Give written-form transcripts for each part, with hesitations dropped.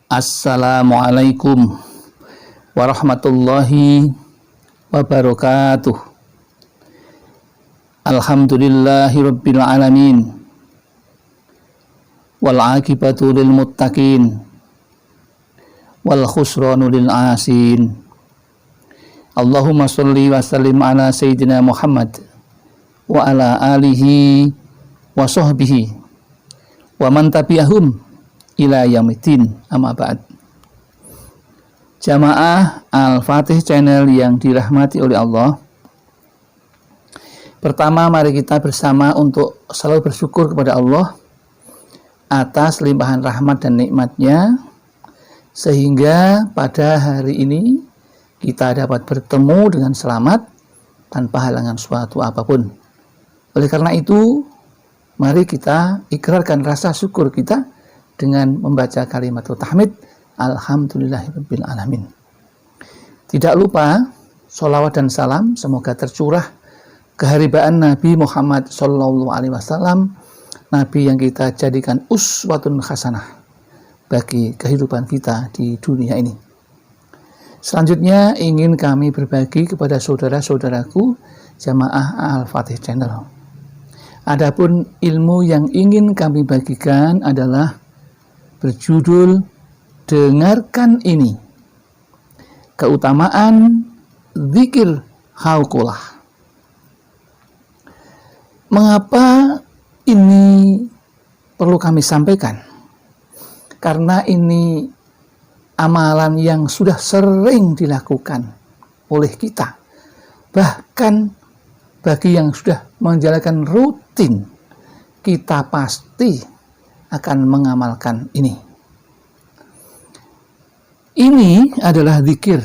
Assalamualaikum warahmatullahi wabarakatuh. Alhamdulillahi rabbil alamin. Wal aqibatu lil muttaqin. Wal khusranu lil asin. Allahumma sholli wa sallim ala sayyidina Muhammad wa ala alihi wa sahbihi wa man tabi'ahum ila yaumiddin, amma ba'd. Jamaah Al-Fatih Channel yang dirahmati oleh Allah, pertama mari kita bersama untuk selalu bersyukur kepada Allah atas limpahan rahmat dan nikmatnya, sehingga pada hari ini kita dapat bertemu dengan selamat tanpa halangan suatu apapun. Oleh karena itu, mari kita ikrarkan rasa syukur kita dengan membaca kalimat tahmid Alhamdulillahirabbil alamin. Tidak lupa sholawat dan salam semoga tercurah keharibaan Nabi Muhammad SAW, Nabi yang kita jadikan uswatun hasanah bagi kehidupan kita di dunia ini. Selanjutnya ingin kami berbagi kepada saudara-saudaraku jamaah Al-Fatih Channel. Adapun ilmu yang ingin kami bagikan adalah berjudul dengarkan ini, keutamaan zikir hauqalah. Mengapa ini perlu kami sampaikan? Karena ini amalan yang sudah sering dilakukan oleh kita, bahkan bagi yang sudah menjalankan rutin, kita pasti akan mengamalkan ini. Ini adalah zikir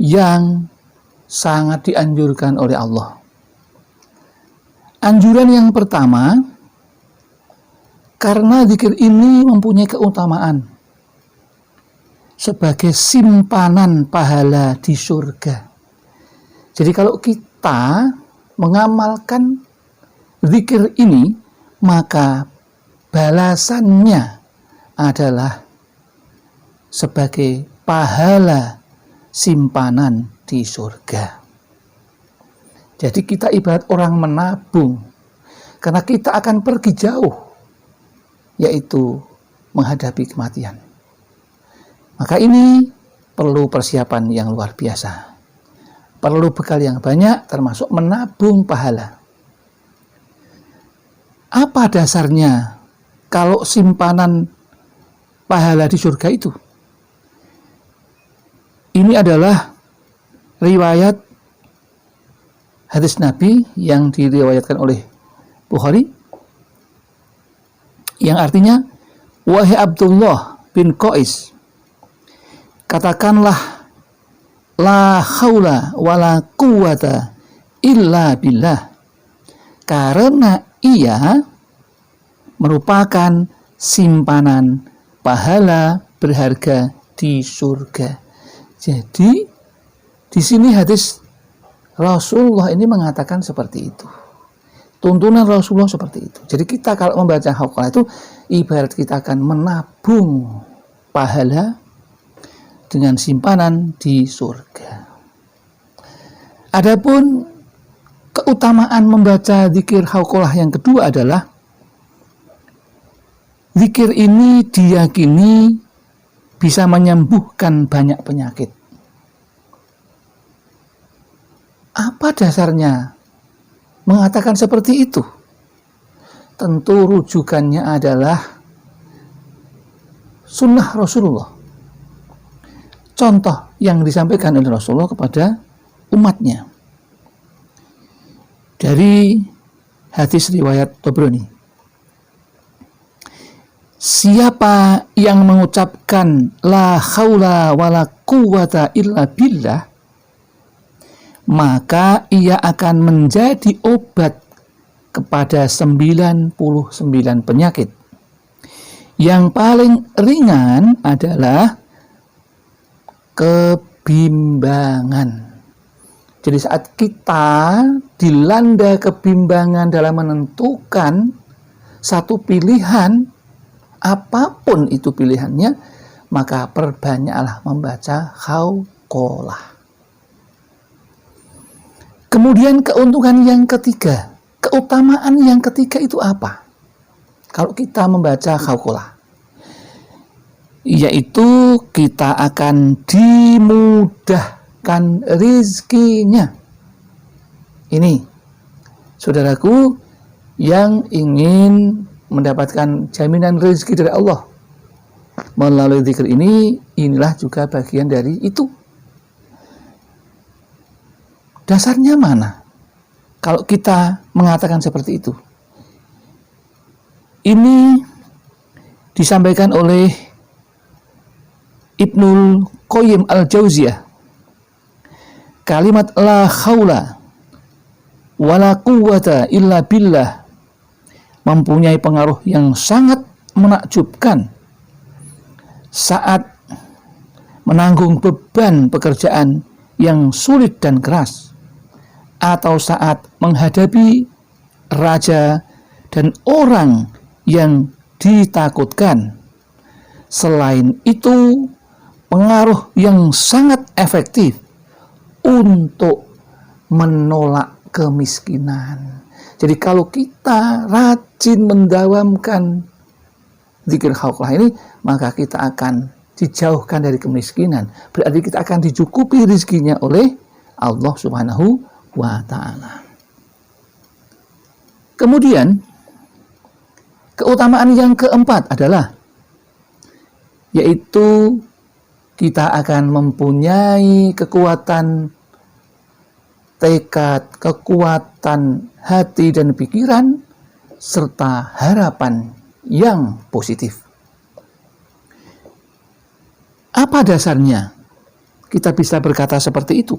yang sangat dianjurkan oleh Allah. Anjuran yang pertama, karena zikir ini mempunyai keutamaan sebagai simpanan pahala di surga. Jadi kalau kita mengamalkan zikir ini, maka balasannya adalah sebagai pahala simpanan di surga. Jadi kita ibarat orang menabung, karena kita akan pergi jauh, yaitu menghadapi kematian. Maka ini perlu persiapan yang luar biasa, perlu bekal yang banyak, termasuk menabung pahala. Apa dasarnya kalau simpanan pahala di surga itu? Ini adalah riwayat hadis Nabi yang diriwayatkan oleh Bukhari, yang artinya, wahai Abdullah bin Qais, katakanlah la haula wala quwata illa billah, karena ia merupakan simpanan pahala berharga di surga. Jadi di sini hadis Rasulullah ini mengatakan seperti itu. Tuntunan Rasulullah seperti itu. Jadi kita kalau membaca hauqalah itu ibarat kita akan menabung pahala dengan simpanan di surga. Adapun keutamaan membaca zikir hauqalah yang kedua adalah zikir ini diyakini bisa menyembuhkan banyak penyakit. Apa dasarnya mengatakan seperti itu? Tentu rujukannya adalah sunnah Rasulullah. Contoh yang disampaikan oleh Rasulullah kepada umatnya. Dari hadis riwayat Tabrani. Siapa yang mengucapkan la haula wala quwata illa billah, maka ia akan menjadi obat kepada 99 penyakit. Yang paling ringan adalah kebimbangan. Jadi saat kita dilanda kebimbangan dalam menentukan satu pilihan, apapun itu pilihannya, maka perbanyaklah membaca khawqolah. Kemudian keuntungan yang ketiga, keutamaan yang ketiga itu apa? Kalau kita membaca khawqolah, yaitu kita akan dimudahkan rizkinya. Ini, saudaraku, yang ingin mendapatkan jaminan rezeki dari Allah melalui zikir ini, inilah juga bagian dari itu. Dasarnya mana? Kalau kita mengatakan seperti itu, ini disampaikan oleh Ibnul Qayyim al-Jauziyah. Kalimat la khawla wala quwwata illa billah mempunyai pengaruh yang sangat menakjubkan saat menanggung beban pekerjaan yang sulit dan keras, atau saat menghadapi raja dan orang yang ditakutkan. Selain itu, pengaruh yang sangat efektif untuk menolak kemiskinan. Jadi kalau kita rajin mendawamkan zikir khawqolah ini, maka kita akan dijauhkan dari kemiskinan. Berarti kita akan dicukupi rezekinya oleh Allah Subhanahu wa ta'ala. Kemudian keutamaan yang keempat adalah, yaitu kita akan mempunyai kekuatan tekad, kekuatan hati dan pikiran, serta harapan yang positif. Apa dasarnya kita bisa berkata seperti itu?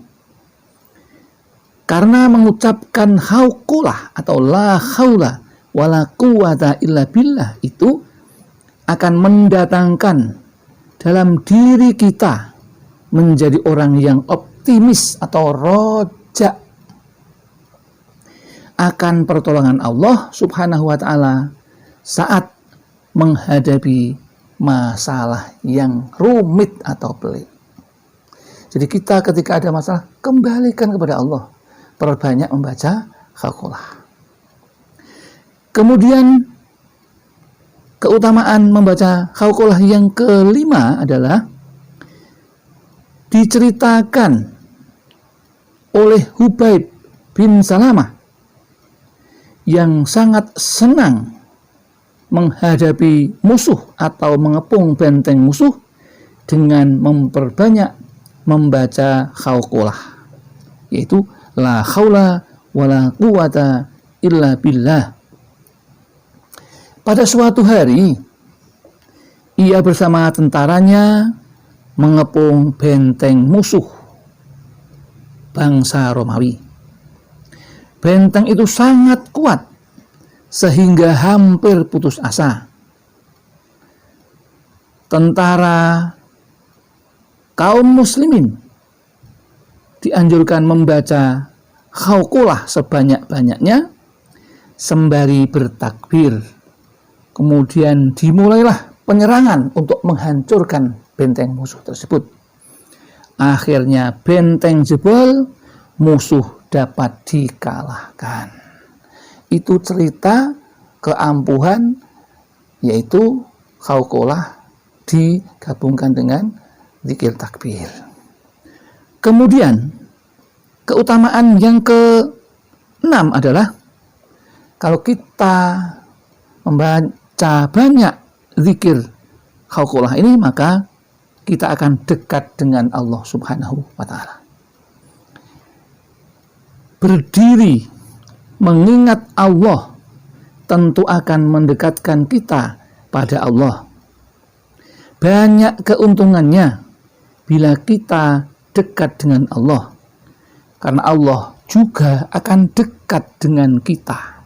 Karena mengucapkan khawqolah atau la khawla wala quwwata illa billah itu akan mendatangkan dalam diri kita menjadi orang yang optimis atau roja akan pertolongan Allah Subhanahu wa ta'ala saat menghadapi masalah yang rumit atau pelik. Jadi kita ketika ada masalah, kembalikan kepada Allah, perbanyak membaca khawqolah. Kemudian keutamaan membaca khawqolah yang kelima adalah diceritakan oleh Hubaib bin Salamah yang sangat senang menghadapi musuh atau mengepung benteng musuh dengan memperbanyak membaca khawqolah, yaitu la khawla wala quwwata illa billah. Pada suatu hari, ia bersama tentaranya mengepung benteng musuh bangsa Romawi. Benteng itu sangat kuat sehingga hampir putus asa. Tentara kaum muslimin dianjurkan membaca khawqolah sebanyak-banyaknya sembari bertakbir. Kemudian dimulailah penyerangan untuk menghancurkan benteng musuh tersebut. Akhirnya benteng jebol, musuh dapat dikalahkan. Itu cerita keampuhan, yaitu khawqolah digabungkan dengan zikir takbir. Kemudian keutamaan yang ke-6 adalah kalau kita membaca banyak zikir khawqolah ini, maka kita akan dekat dengan Allah Subhanahu wa ta'ala. Berdiri mengingat Allah tentu akan mendekatkan kita pada Allah. Banyak keuntungannya bila kita dekat dengan Allah, karena Allah juga akan dekat dengan kita.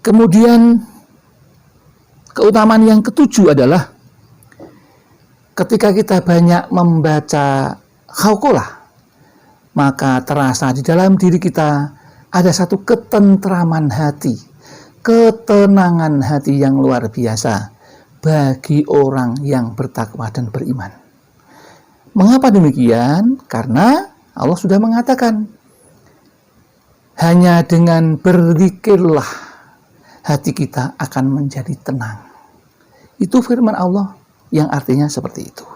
Kemudian keutamaan yang ketujuh adalah ketika kita banyak membaca khawqolah, maka terasa di dalam diri kita ada satu ketentraman hati, ketenangan hati yang luar biasa bagi orang yang bertakwa dan beriman. Mengapa demikian? Karena Allah sudah mengatakan, hanya dengan berzikirlah hati kita akan menjadi tenang. Itu firman Allah yang artinya seperti itu.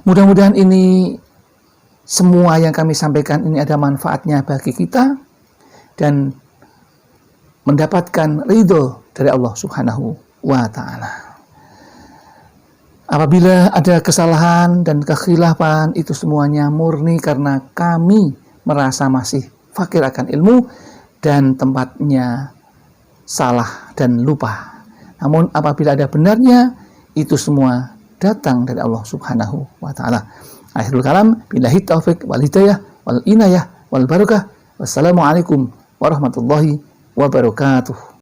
Mudah-mudahan ini semua yang kami sampaikan ini ada manfaatnya bagi kita dan mendapatkan ridho dari Allah Subhanahu wa Ta'ala. Apabila ada kesalahan dan kekhilafan, itu semuanya murni karena kami merasa masih fakir akan ilmu dan tempatnya salah dan lupa. Namun apabila ada benarnya, itu semua datang dari Allah Subhanahu wa Ta'ala. Akhirul kalam, billahi taufiq wal hidayah wal inayah wal barakah. Wassalamualaikum warahmatullahi wabarakatuh.